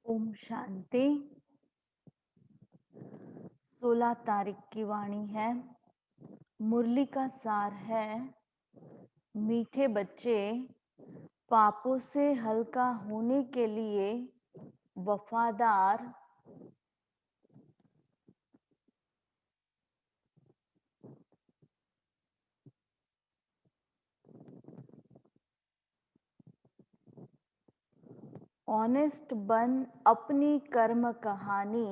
ओम शांति। 16 तारीख की वाणी है। मुरली का सार है, मीठे बच्चे, पापों से हल्का होने के लिए वफादार, ऑनेस्ट बन अपनी कर्म कहानी,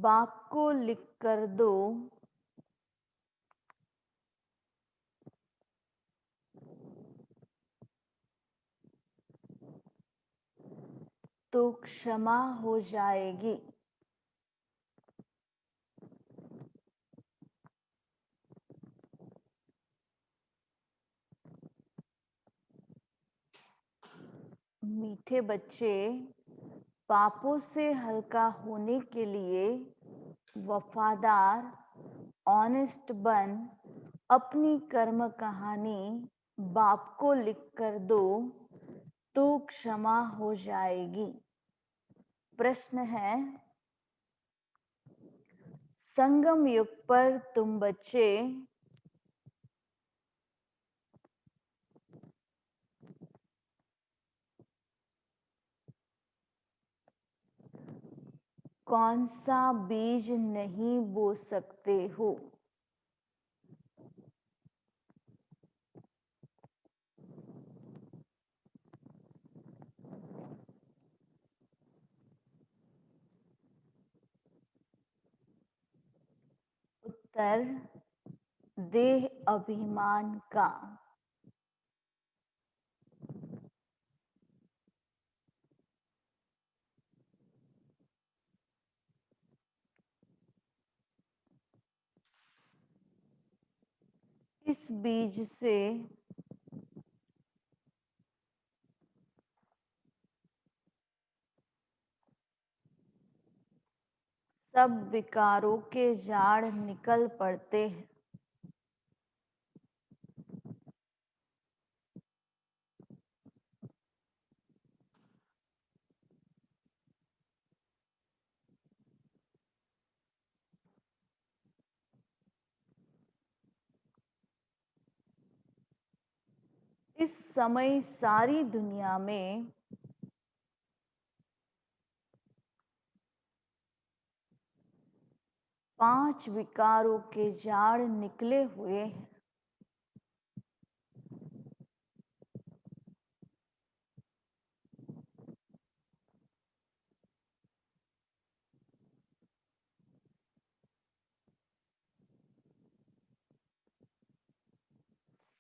बाप को लिख कर दो, तो क्षमा हो जाएगी। मीठे बच्चे, पापों से हल्का होने के लिए वफादार, ऑनेस्ट बन अपनी कर्म कहानी बाप को लिख कर दो, तो क्षमा हो जाएगी। प्रश्न है, संगम युग पर तुम बच्चे कौन सा बीज नहीं बो सकते हो? उत्तर, देह अभिमान का। इस बीज से सब विकारों के जाड़ निकल पड़ते हैं। इस समय सारी दुनिया में पांच विकारों के जाड़ निकले हुए हैं।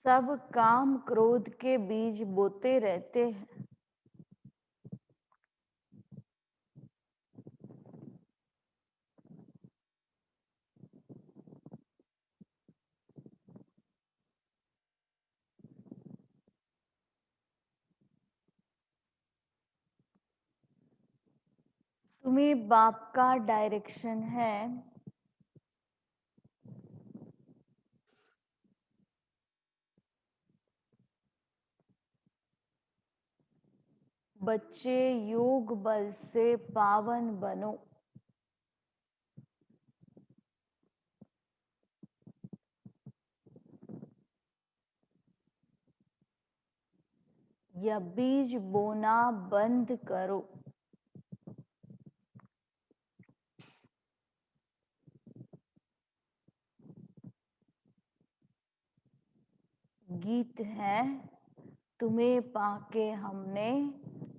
सब काम क्रोध के बीज बोते रहते हैं। तुम्हें बाप का डायरेक्शन है, बच्चे योग बल से पावन बनो। यह बीज बोना बंद करो। गीत है, तुम्हें पाके हमने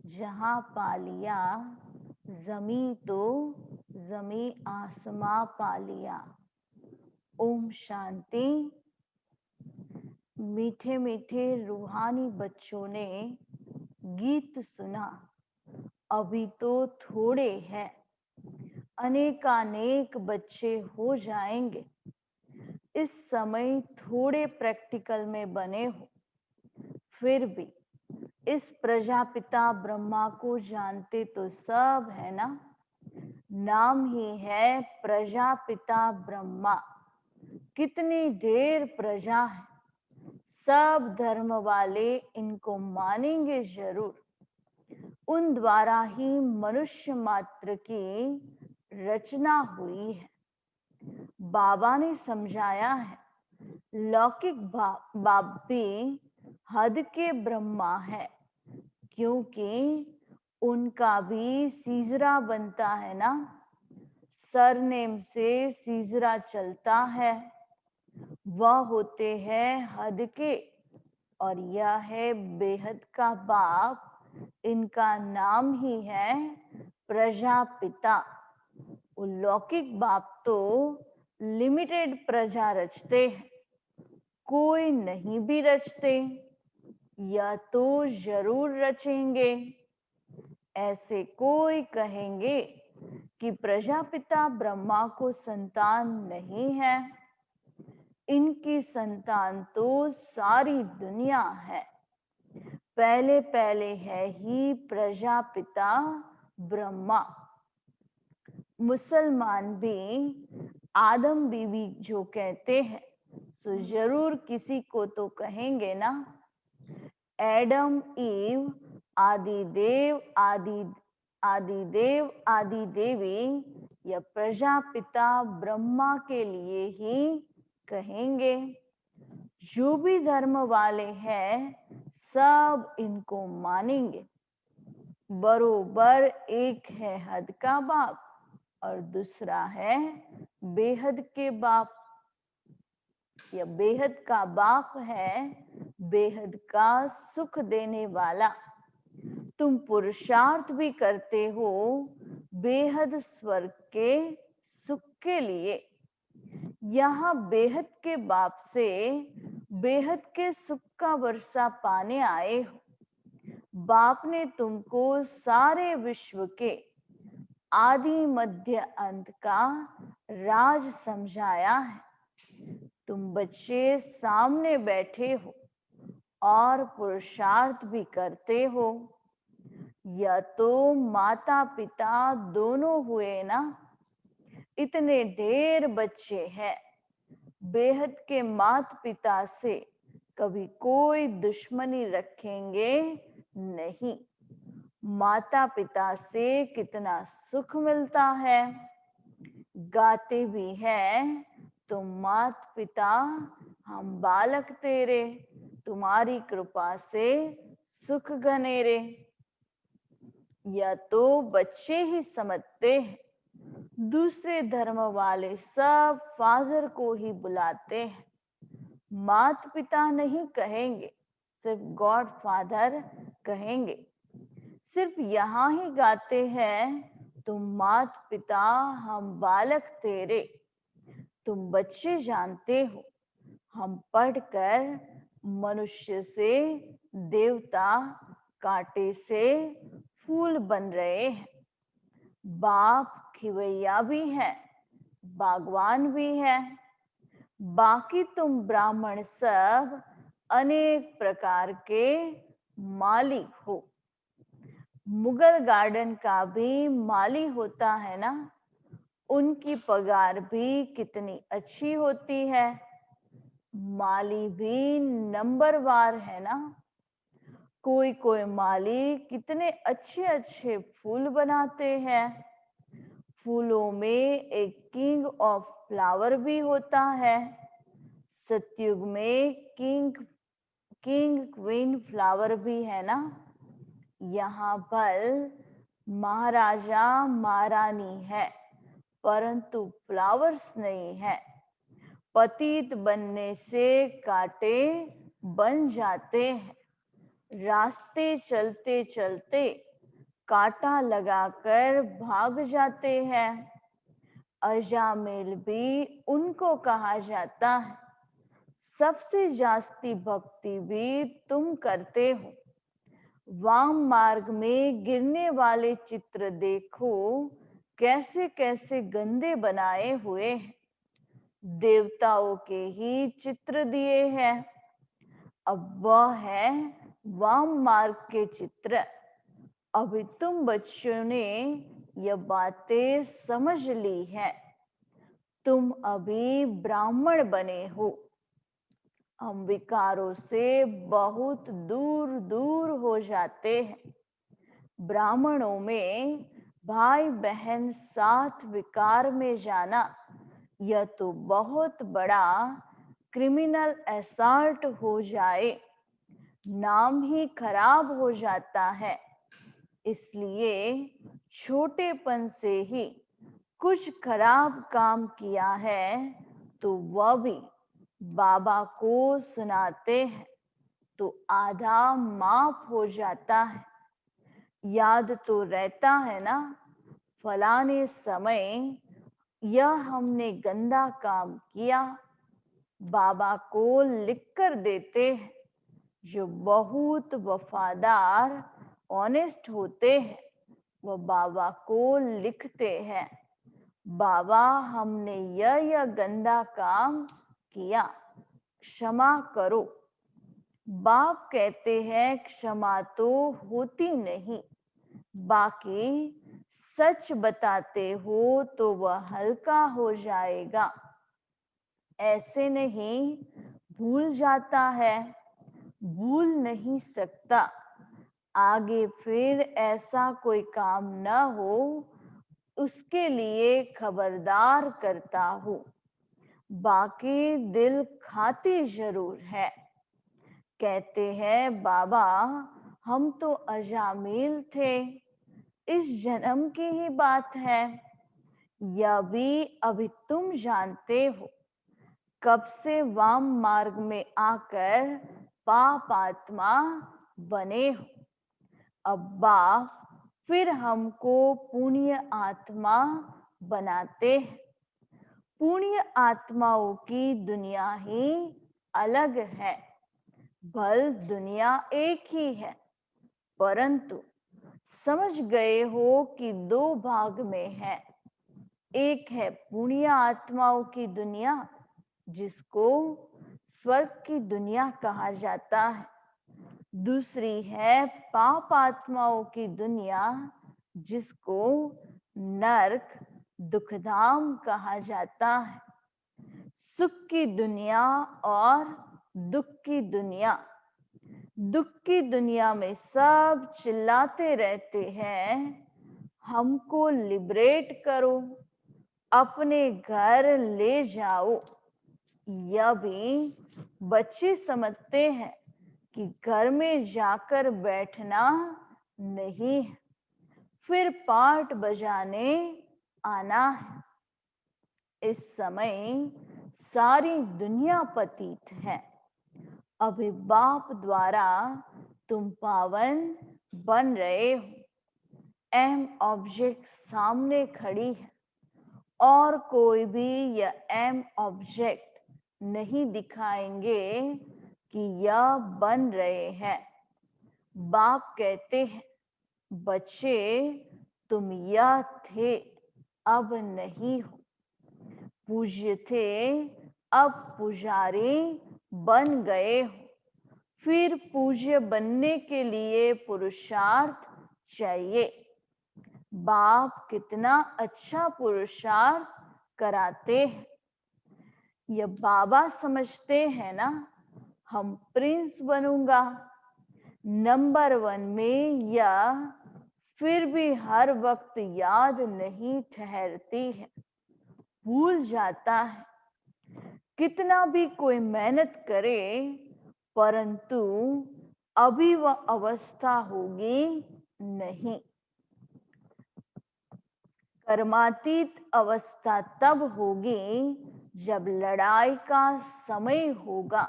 जहां पा लिया, जमी तो जमी आसमां पा लिया। ओम शांति। मीठे मीठे रूहानी बच्चों ने गीत सुना। अभी तो थोड़े हैं, अनेकानेक बच्चे हो जाएंगे। इस समय थोड़े प्रैक्टिकल में बने हो, फिर भी इस प्रजापिता ब्रह्मा को जानते तो सब है ना। नाम ही है प्रजापिता ब्रह्मा। कितनी ढेर प्रजा है, सब धर्म वाले इनको मानेंगे जरूर। उन द्वारा ही मनुष्य मात्र की रचना हुई है। बाबा ने समझाया है, लौकिक बाप भी हद के ब्रह्मा है, क्योंकि उनका भी सीजरा बनता है ना, सरनेम से सीजरा चलता है। वह होते हैं हद के, और यह है बेहद का बाप। इनका नाम ही है प्रजापिता। लौकिक बाप तो लिमिटेड प्रजा रचते हैं, कोई नहीं भी रचते, या तो जरूर रचेंगे। ऐसे कोई कहेंगे कि प्रजापिता ब्रह्मा को संतान नहीं है, इनकी संतान तो सारी दुनिया है। पहले पहले है ही प्रजापिता ब्रह्मा। मुसलमान भी आदम बीवी जो कहते हैं, सो जरूर किसी को तो कहेंगे ना। एडम ईव आदि देव आदि देवी या प्रजापिता ब्रह्मा के लिए ही कहेंगे। जो भी धर्म वाले हैं सब इनको मानेंगे। बरोबर एक है हद का बाप और दूसरा है बेहद के बाप। या बेहद का बाप है बेहद का सुख देने वाला। तुम पुरुषार्थ भी करते हो बेहद स्वर्ग के सुख के लिए। यहाँ बेहद के बाप से बेहद के सुख का वर्षा पाने आए हो। बाप ने तुमको सारे विश्व के आदि मध्य अंत का राज समझाया है। तुम बच्चे सामने बैठे हो और पुरुषार्थ भी करते हो। या तो माता पिता दोनों हुए ना। इतने ढेर बच्चे हैं, बेहद के माता पिता से कभी कोई दुश्मनी रखेंगे नहीं। माता पिता से कितना सुख मिलता है। गाते भी हैं, तुम माता पिता हम बालक तेरे, तुम्हारी कृपा से सुख घनेरे। या तो बच्चे ही समझते हैं, दूसरे धर्म वाले सब फादर को ही बुलाते हैं, माता पिता नहीं कहेंगे, सिर्फ गॉड फादर कहेंगे। सिर्फ यहाँ ही गाते हैं, तुम माता पिता हम बालक तेरे। तुम बच्चे जानते हो, हम पढ़कर मनुष्य से देवता, कांटे से फूल बन रहे हैं। बाप खिवैया भी है, बागवान भी है। बाकी तुम ब्राह्मण सब अनेक प्रकार के मालिक हो। मुगल गार्डन का भी माली होता है ना, उनकी पगार भी कितनी अच्छी होती है। माली भी नंबरवार है ना। कोई कोई माली कितने अच्छे अच्छे फूल बनाते हैं। फूलों में एक किंग ऑफ फ्लावर भी होता है। सतयुग में किंग क्वीन फ्लावर भी है ना। यहाँ पर महाराजा महारानी है, परंतु फ्लावर्स नहीं है। पतित बनने से कांटे बन जाते हैं। रास्ते चलते चलते कांटा लगाकर भाग जाते हैं। अजामिल भी उनको कहा जाता है। सबसे जास्ती भक्ति भी तुम करते हो। वाम मार्ग में गिरने वाले चित्र देखो, कैसे कैसे गंदे बनाए हुए हैं। देवताओं के ही चित्र दिए हैं। अब वह है वाम मार्ग के चित्र। अभी तुम बच्चों ने यह बातें समझ ली है। तुम अभी ब्राह्मण बने हो। हम विकारों से बहुत दूर दूर हो जाते हैं। ब्राह्मणों में भाई बहन साथ विकार में जाना, यह तो बहुत बड़ा क्रिमिनल असॉल्ट हो जाए, नाम ही खराब हो जाता है। इसलिए छोटेपन से ही कुछ खराब काम किया है तो वह भी बाबा को सुनाते हैं तो आधा माफ हो जाता है। याद तो रहता है ना, फलाने समय यह हमने गंदा काम किया। बाबा को लिख कर देते हैं। जो बहुत वफादार ऑनेस्ट होते हैं वो बाबा को लिखते हैं, बाबा हमने यह गंदा काम किया, क्षमा करो। बाप कहते हैं क्षमा तो होती नहीं, बाकी सच बताते हो तो वह हल्का हो जाएगा। ऐसे नहीं, भूल जाता है, भूल नहीं सकता। आगे फिर ऐसा कोई काम न हो उसके लिए खबरदार करता हूँ। बाकी दिल खाती जरूर है। कहते हैं बाबा हम तो अजामिल थे, इस जन्म की ही बात है। यह भी अभी तुम जानते हो। कब से वाम मार्ग में आकर पाप आत्मा बने हो। अब्बा फिर हमको पुण्य आत्मा बनाते हैं। पुण्य आत्माओं की दुनिया ही अलग है, भल दुनिया एक ही है, परंतु समझ गए हो कि दो भाग में है। एक है पुण्य आत्माओं की दुनिया जिसको स्वर्ग की दुनिया कहा जाता है, दूसरी है पाप आत्माओं की दुनिया जिसको नरक दुखधाम कहा जाता है। सुख की दुनिया और दुख की दुनिया। दुख की दुनिया में सब चिल्लाते रहते हैं हमको लिबरेट करो, अपने घर ले जाओ। यह भी बच्चे समझते हैं कि घर में जाकर बैठना नहीं है, फिर पाठ बजाने आना है। इस समय सारी दुनिया पतित है। अभी बाप द्वारा तुम पावन बन रहे हो। एम ऑब्जेक्ट सामने खड़ी है और कोई भी यह एम ऑब्जेक्ट नहीं दिखाएंगे कि यह बन रहे हैं। बाप कहते हैं बच्चे तुम यह थे अब नहीं हो, पूज्य थे अब पुजारी बन गए हो। फिर पूज्य बनने के लिए पुरुषार्थ चाहिए। बाप कितना अच्छा पुरुषार्थ कराते हैं। ये बाबा समझते हैं ना, हम प्रिंस बनूंगा नंबर 1 में, या फिर भी हर वक्त याद नहीं ठहरती है, भूल जाता है। कितना भी कोई मेहनत करे परंतु अभी वह अवस्था होगी नहीं। कर्मातीत अवस्था तब होगी जब लड़ाई का समय होगा।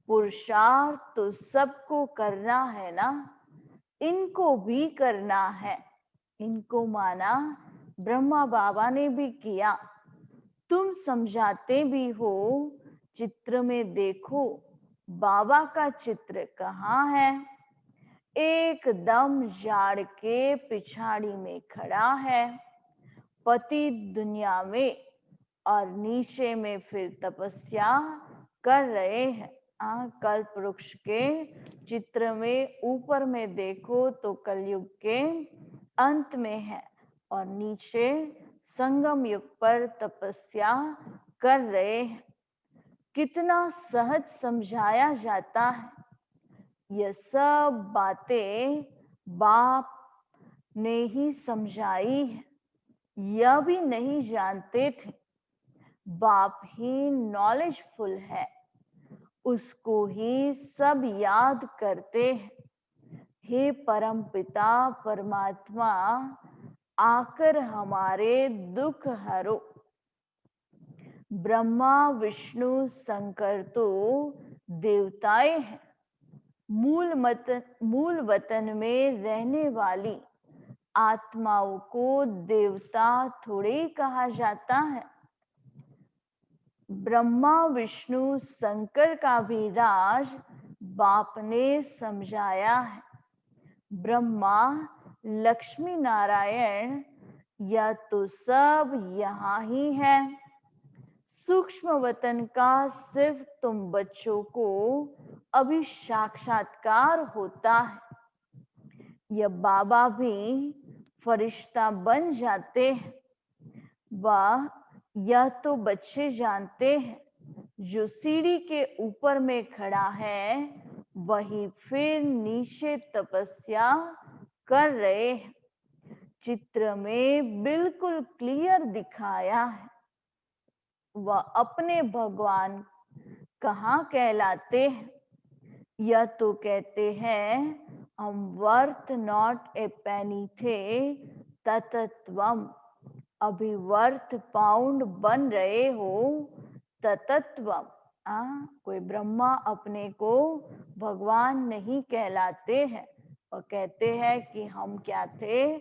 पुरुषार्थ तो सबको करना है ना, इनको भी करना है। इनको माना ब्रह्मा बाबा ने भी किया। तुम समझाते भी हो, चित्र में देखो बाबा का चित्र कहाँ है। एकदम जाड़ के पिछाड़ी में खड़ा है, पति दुनिया में, और नीचे में फिर तपस्या कर रहे हैं। कल्प वृक्ष के चित्र में ऊपर में देखो तो कलयुग के अंत में है और नीचे संगम युग पर तपस्या कर रहे हैं। कितना सहज समझाया जाता है। यह सब बातें बाप ने ही समझाई है। यह भी नहीं जानते थे। बाप ही नॉलेजफुल है, उसको ही सब याद करते हैं। हे परमपिता परमात्मा, आकर हमारे दुख हरो। ब्रह्मा विष्णु शंकर तो देवताएं हैं। मूल वतन में रहने वाली आत्माओं को देवता थोड़े ही कहा जाता है। ब्रह्मा विष्णु शंकर का भी राज बाप ने समझाया है। ब्रह्मा लक्ष्मी नारायण यह तो सब यहाँ ही है। सूक्ष्म वतन का सिर्फ तुम बच्चों को अभी साक्षात्कार होता है। यह बाबा भी फरिश्ता बन जाते हैं। वह यह तो बच्चे जानते हैं। जो सीढ़ी के ऊपर में खड़ा है वही फिर नीचे तपस्या कर रहे हैं। चित्र में बिल्कुल क्लियर दिखाया है। वह अपने भगवान कहाँ कहलाते हैं। यह तो कहते हैं हम वर्थ नॉट ए पेनी थे ततत्वम। अभी वर्थ पाउंड बन रहे हो ततत्वम। कोई ब्रह्मा अपने को भगवान नहीं कहलाते हैं और कहते हैं कि हम क्या थे,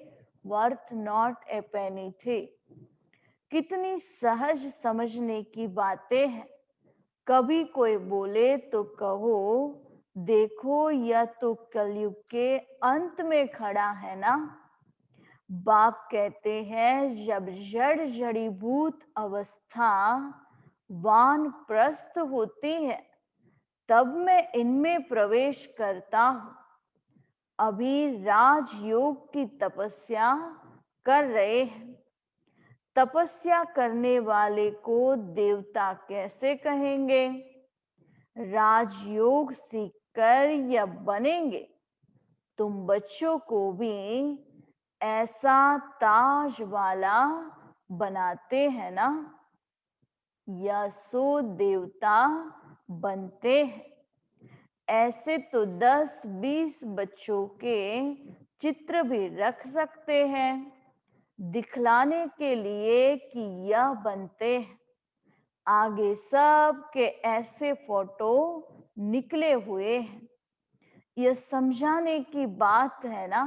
वर्थ नॉट ए पेनी थे। कितनी सहज समझने की बातें हैं। कभी कोई बोले तो कहो देखो यह तो कलयुग के अंत में खड़ा है ना। बाप कहते हैं जब जड़ जड़ीभूत अवस्था वानप्रस्थ होती है तब मैं इनमें प्रवेश करता हूं। अभी राजयोग की तपस्या कर रहे हैं। तपस्या करने वाले को देवता कैसे कहेंगे। राजयोग सीखकर या बनेंगे। तुम बच्चों को भी ऐसा ताज वाला बनाते हैं ना। या सो देवता बनते हैं। ऐसे तो 10-20 बच्चों के चित्र भी रख सकते हैं दिखलाने के लिए कि यह बनते हैं। आगे सब के ऐसे फोटो निकले हुए हैं। यह समझाने की बात है ना।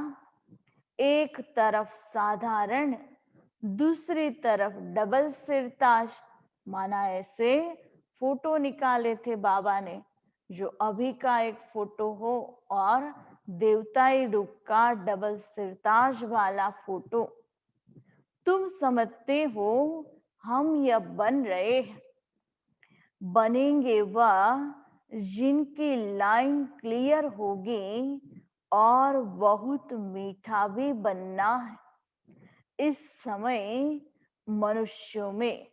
एक तरफ साधारण, दूसरी तरफ डबल सिरताज। माना ऐसे फोटो निकाले थे बाबा ने, जो अभी का एक फोटो हो और देवताई रूप का डबल सिरताज वाला फोटो। तुम समझते हो हम यह बन रहे हैं। बनेंगे वह जिनकी लाइन क्लियर होगी और बहुत मीठा भी बनना है। इस समय मनुष्यों में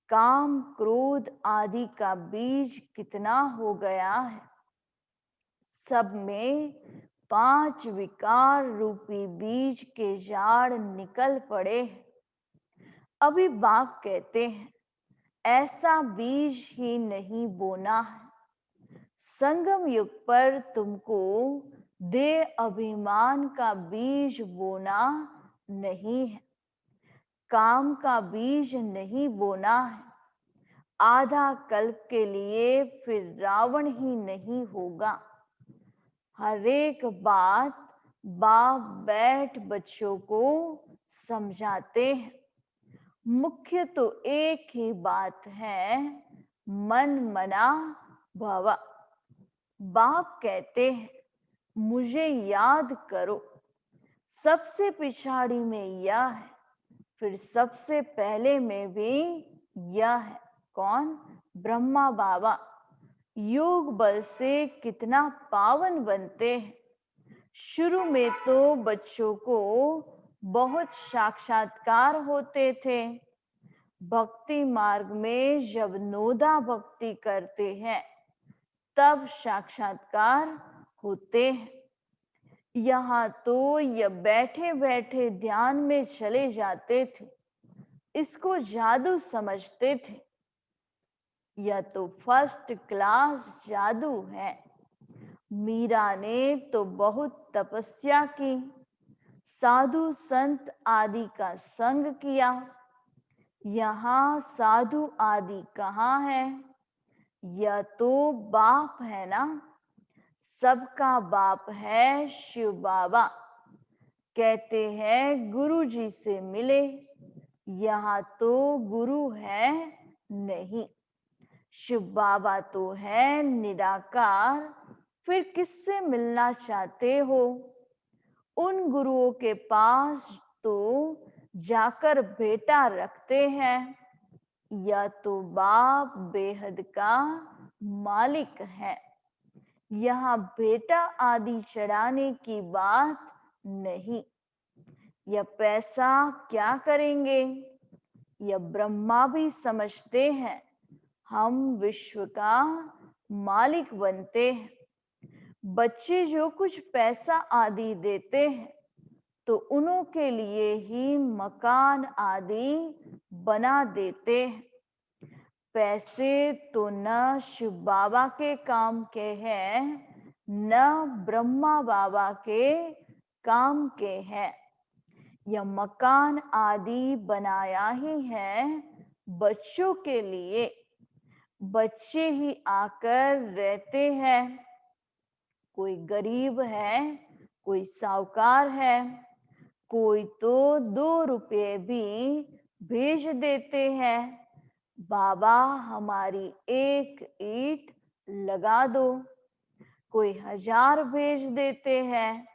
काम क्रोध आदि का बीज कितना हो गया है। सब में 5 विकार रूपी बीज के झाड़ निकल पड़े। अभी बाप कहते हैं ऐसा बीज ही नहीं बोना है। संगम युग पर तुमको देह अभिमान का बीज बोना नहीं है। काम का बीज नहीं बोना है। आधा कल्प के लिए फिर रावण ही नहीं होगा। हर एक बात बाप बैठ बच्चों को समझाते हैं। मुख्य तो एक ही बात है, मन मना भव। बाप कहते हैं मुझे याद करो। सबसे पिछाड़ी में यह है, फिर सबसे पहले में भी यह है। कौन? ब्रह्मा बाबा। योग बल से कितना पावन बनते हैं। शुरू में तो बच्चों को बहुत साक्षात्कार होते थे। भक्ति मार्ग में जब नोदा भक्ति करते हैं तब साक्षात्कार होते हैं। यहाँ तो ये बैठे बैठे ध्यान में चले जाते थे, इसको जादू समझते थे। यह तो फर्स्ट क्लास जादू है। मीरा ने तो बहुत तपस्या की, साधु संत आदि का संग किया। यहाँ साधु आदि कहाँ है? यह तो बाप है ना, सबका बाप है शिव बाबा। कहते हैं गुरु जी से मिले, यहाँ तो गुरु है नहीं। शिव बाबा तो है निराकार, फिर किससे मिलना चाहते हो? उन गुरुओं के पास तो जाकर बेटा रखते हैं। यह तो बाप बेहद का मालिक है। यहाँ बेटा आदि चढ़ाने की बात नहीं। यह पैसा क्या करेंगे? यह ब्रह्मा भी समझते हैं हम विश्व का मालिक बनते हैं। बच्चे जो कुछ पैसा आदि देते हैं तो उन्हों के लिए ही मकान आदि बना देते हैं। पैसे तो न शिव बाबा के काम के हैं, न ब्रह्मा बाबा के काम के हैं। यह मकान आदि बनाया ही है बच्चों के लिए। बच्चे ही आकर रहते हैं। कोई गरीब है, कोई साहूकार है, कोई तो 2 रुपये भी भेज देते हैं, बाबा हमारी एक ईंट लगा दो। कोई 1000 भेज देते हैं।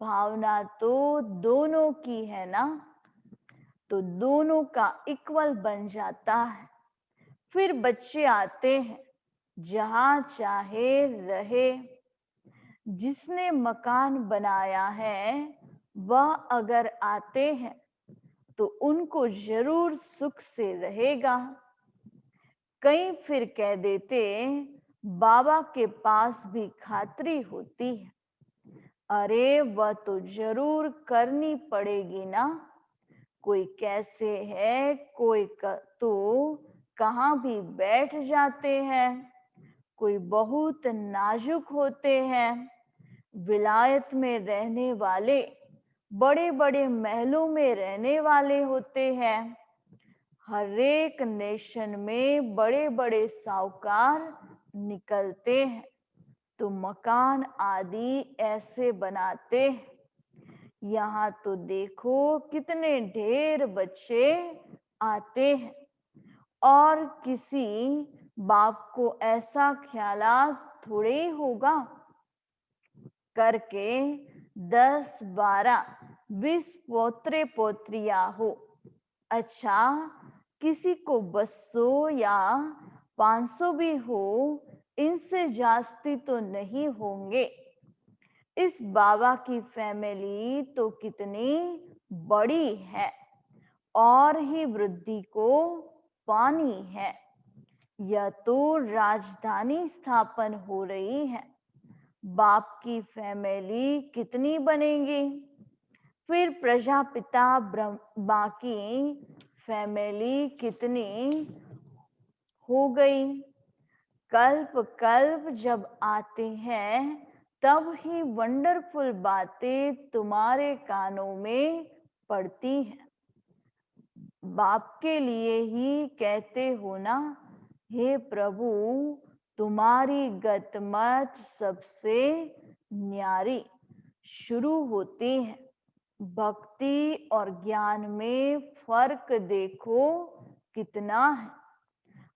भावना तो दोनों की है ना, तो दोनों का इक्वल बन जाता है। फिर बच्चे आते हैं, जहां चाहे रहे। जिसने मकान बनाया है वह अगर आते हैं तो उनको जरूर सुख से रहेगा। कई फिर कह देते बाबा के पास भी खातरी होती है। अरे वह तो जरूर करनी पड़ेगी ना। कोई कैसे है, कोई तो कहाँ भी बैठ जाते हैं, कोई बहुत नाजुक होते हैं। विलायत में रहने वाले बड़े बड़े महलों में रहने वाले होते हैं। हर एक नेशन में बड़े बड़े साहूकार निकलते हैं तो मकान आदि ऐसे बनाते हैं। यहाँ तो देखो कितने ढेर बच्चे आते हैं और किसी बाप को ऐसा ख्यालात थोड़े ही होगा करके 10, 12, 20 पोत्रे पोत्रियां हो। अच्छा, किसी को 200 या 500 भी हो, इनसे जास्ती तो नहीं होंगे। इस बाबा की फैमिली तो कितनी बड़ी है और ही वृद्धि को पानी है। यह तो राजधानी स्थापन हो रही है। बाप की फैमिली कितनी बनेगी? फिर प्रजापिता ब्रह्मा की फैमिली कितनी हो गई? कल्प कल्प जब आते हैं तब ही वंडरफुल बातें तुम्हारे कानों में पड़ती हैं। बाप के लिए ही कहते हो ना, हे प्रभु तुम्हारी गतमत सबसे न्यारी। शुरू होती है। भक्ति और ज्ञान में फर्क देखो कितना है।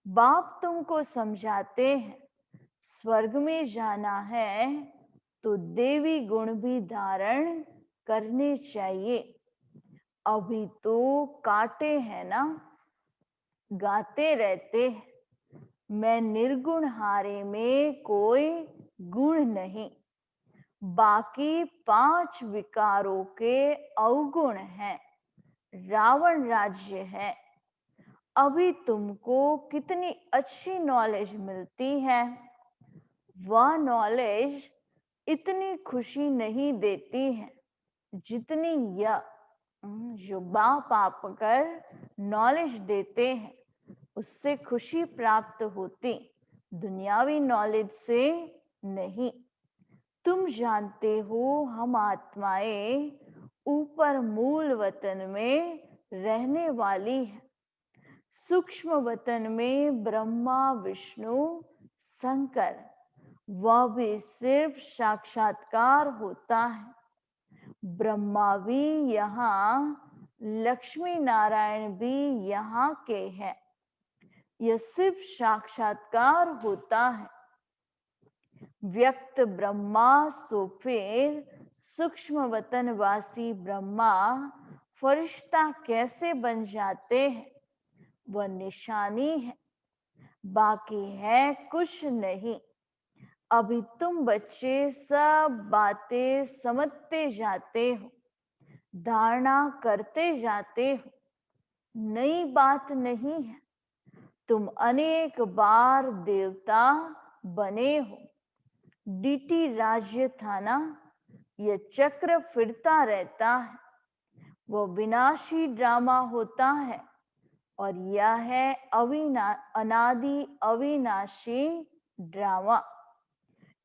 बाप तुमको समझाते हैं स्वर्ग में जाना है तो देवी गुण भी धारण करने चाहिए। अभी तो काटे हैं ना, गाते रहते हैं मैं निर्गुण हारे में कोई गुण नहीं। बाकी 5 विकारों के अवगुण हैं, रावण राज्य है। अभी तुमको कितनी अच्छी नॉलेज मिलती है, वह नॉलेज इतनी खुशी नहीं देती है जितनी यह जो बाप आपकर नॉलेज देते हैं उससे खुशी प्राप्त होती, दुनियावी नॉलेज से नहीं। तुम जानते हो हम आत्माएं ऊपर मूल वतन में रहने वाली हैं। सूक्ष्म वतन में ब्रह्मा विष्णु शंकर, वह भी सिर्फ साक्षात्कार होता है। ब्रह्मा भी यहाँ, लक्ष्मी नारायण भी यहाँ के हैं। यह सिर्फ साक्षात्कार होता है। व्यक्त ब्रह्मा सो फिर सूक्ष्म वतनवासी ब्रह्मा फरिश्ता कैसे बन जाते हैं, वह निशानी है, बाकी है कुछ नहीं। अभी तुम बच्चे सब बातें समझते जाते हो, धारणा करते जाते हो, नई बात नहीं है। तुम अनेक बार देवता बने हो। डीटी राज्य था ना, यह चक्र फिरता रहता है, वो विनाशी ड्रामा होता है और यह है अनादि अविनाशी ड्रामा।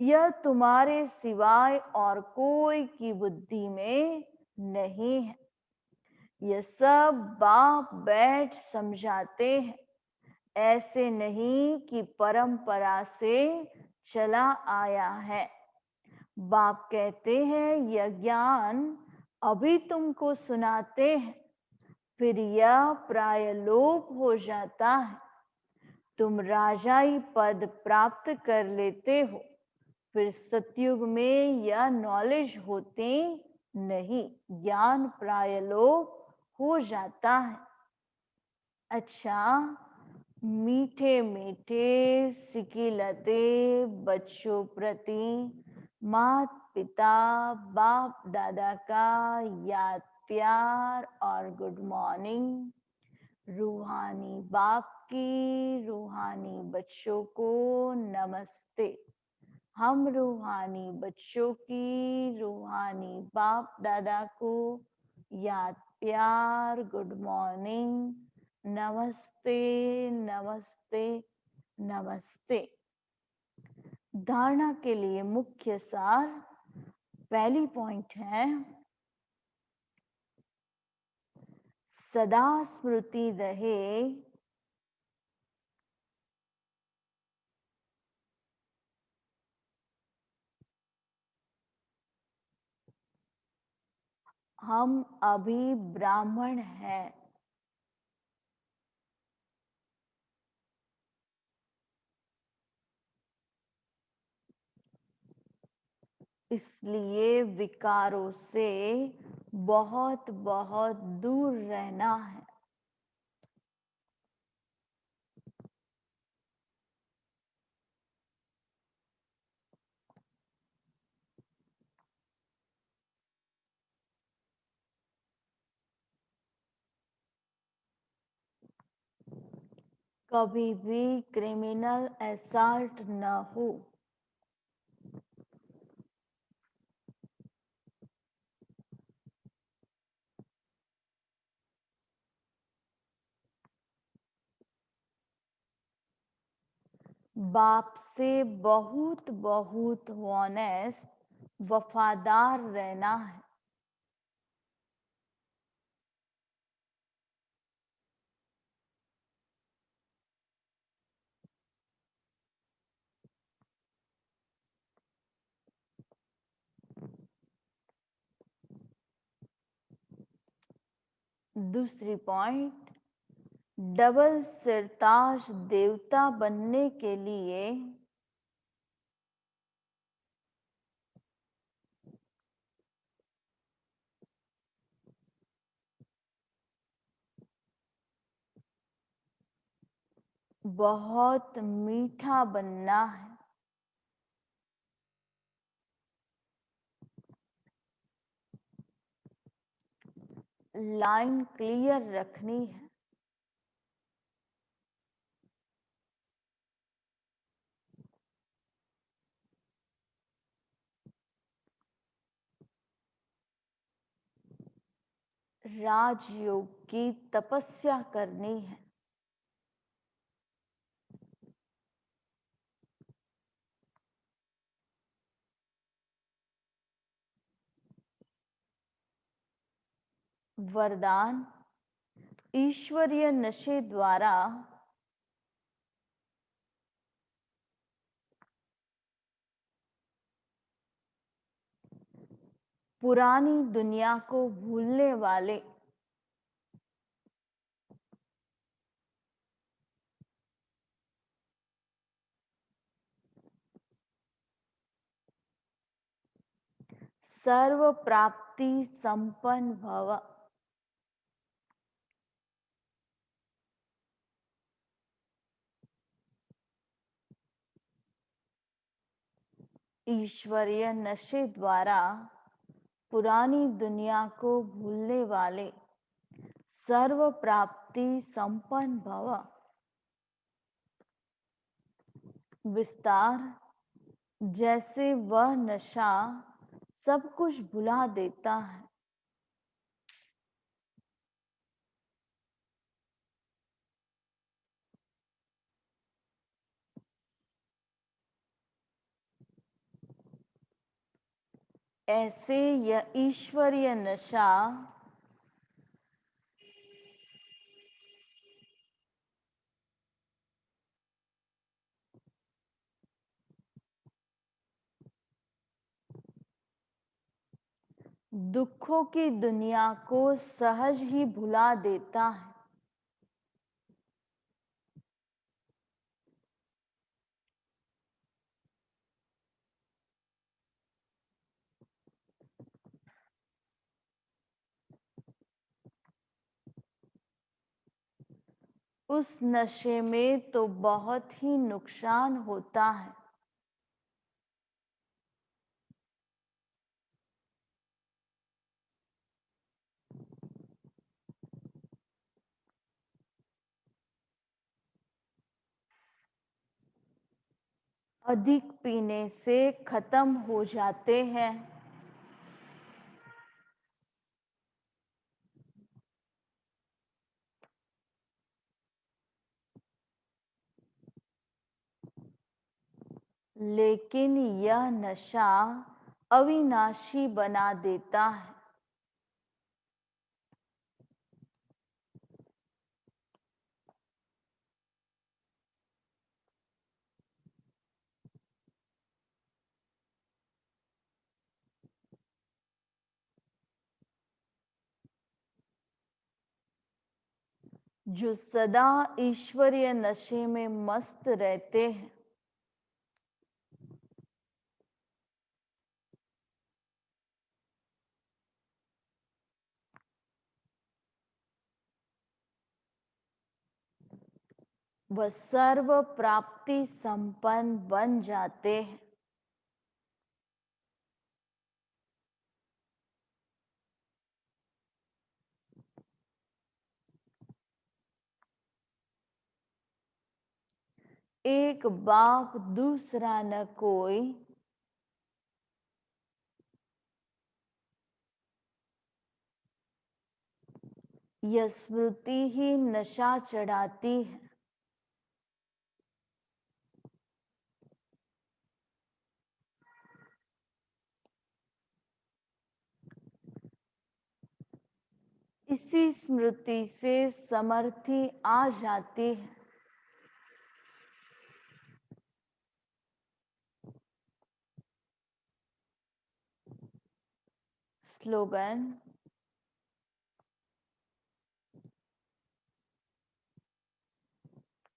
यह तुम्हारे सिवाय और कोई की बुद्धि में नहीं है। यह सब बाप बैठ समझाते हैं, ऐसे नहीं कि परंपरा से चला आया है। बाप कहते हैं यह ज्ञान अभी तुमको सुनाते हैं, फिर यह प्राय लोप हो जाता है। तुम राजाई पद प्राप्त कर लेते हो, फिर सतयुग में यह नॉलेज होती नहीं, ज्ञान प्राय लोप हो जाता है। अच्छा, मीठे मीठे सिकिलते बच्चों प्रति माता पिता बाप दादा का याद प्यार और गुड मॉर्निंग। रूहानी बाप की रूहानी बच्चों को नमस्ते। हम रूहानी बच्चों की रूहानी बाप दादा को याद प्यार गुड मॉर्निंग, नमस्ते नमस्ते नमस्ते। धारणा के लिए मुख्य सार, पहली पॉइंट है सदा स्मृति रहे हम अभी ब्राह्मण हैं। इसलिए विकारों से बहुत बहुत दूर रहना है। कभी भी क्रिमिनल असॉल्ट न हो। बाप से बहुत बहुत ऑनेस्ट वफादार रहना है। दूसरी पॉइंट, डबल सिरताज देवता बनने के लिए बहुत मीठा बनना है। लाइन क्लियर रखनी है। राजयोग की तपस्या करनी है। वरदान ईश्वरीय नशे द्वारा पुरानी दुनिया को भूलने वाले सर्व प्राप्ति संपन्न भव। ईश्वरीय नशे द्वारा पुरानी दुनिया को भूलने वाले सर्व प्राप्ति संपन्न भव। विस्तार जैसे वह नशा सब कुछ भुला देता है। ऐसे यह ईश्वरीय नशा दुखों की दुनिया को सहज ही भुला देता है। उस नशे में तो बहुत ही नुकसान होता है। अधिक पीने से खत्म हो जाते हैं। लेकिन यह नशा अविनाशी बना देता है। जो सदा ईश्वरीय नशे में मस्त रहते हैं, वह सर्व प्राप्ति संपन्न बन जाते हैं। एक बाप दूसरा न कोई, यह स्मृति ही नशा चढ़ाती है। इसी स्मृति से समर्थी आ जाती है। स्लोगन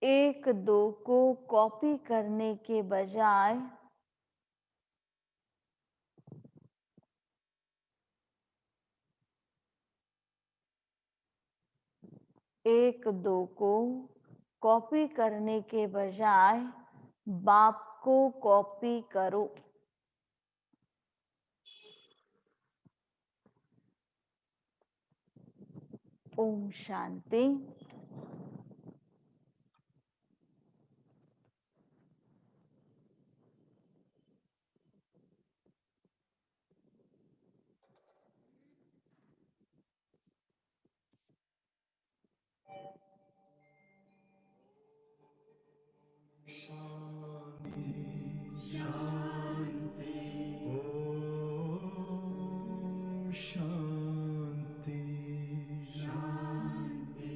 एक दो को कॉपी करने के बजाय एक दो को कॉपी करने के बजाय बाप को कॉपी करो। ओम शांति। शांति शांति।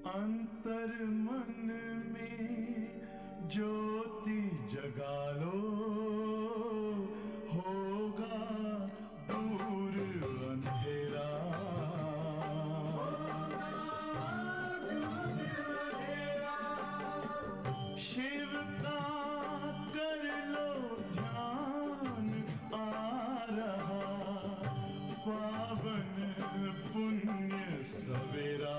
अंतर मन में ज्योति जगा लो, होगा दूर अंधेरा। शिव का कर लो ध्यान, आ रहा पावन पुण्य सवेरा।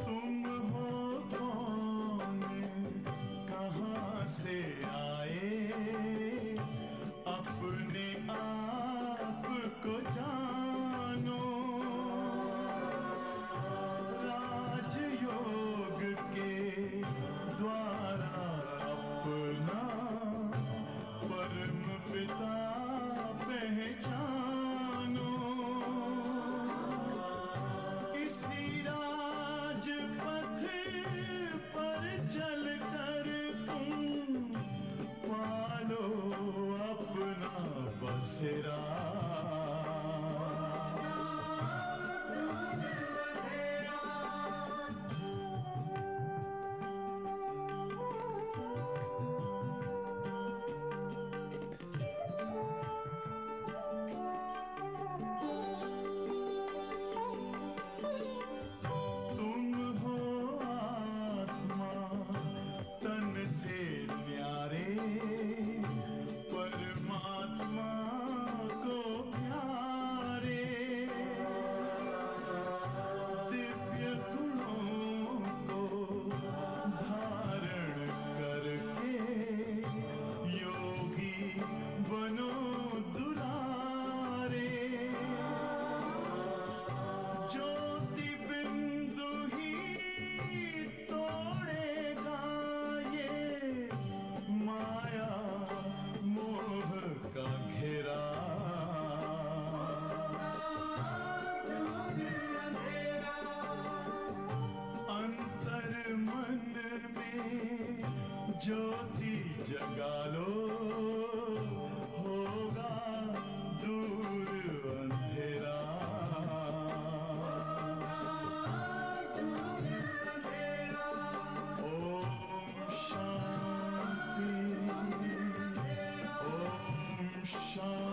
तुम हो कौन, कहाँ से आए, अपने आप को जानो। राजयोग के द्वारा अपना परम पिता पहचानो। इसी राजपथ पर चलकर तुम पालो अपना बसेरा। तुम हो आत्मा तन से न्यारे, परमात्मा को प्यारे। दिव्य गुणों को धारण करके योगी बनो दुलारे। ज्योति बिंदु ही तोड़ेगा ये माया मोह का घेरा। अंतर मन में ज्योति जगा लो, होगा दूर अंधेरा। ओम शांति, ओम शांति।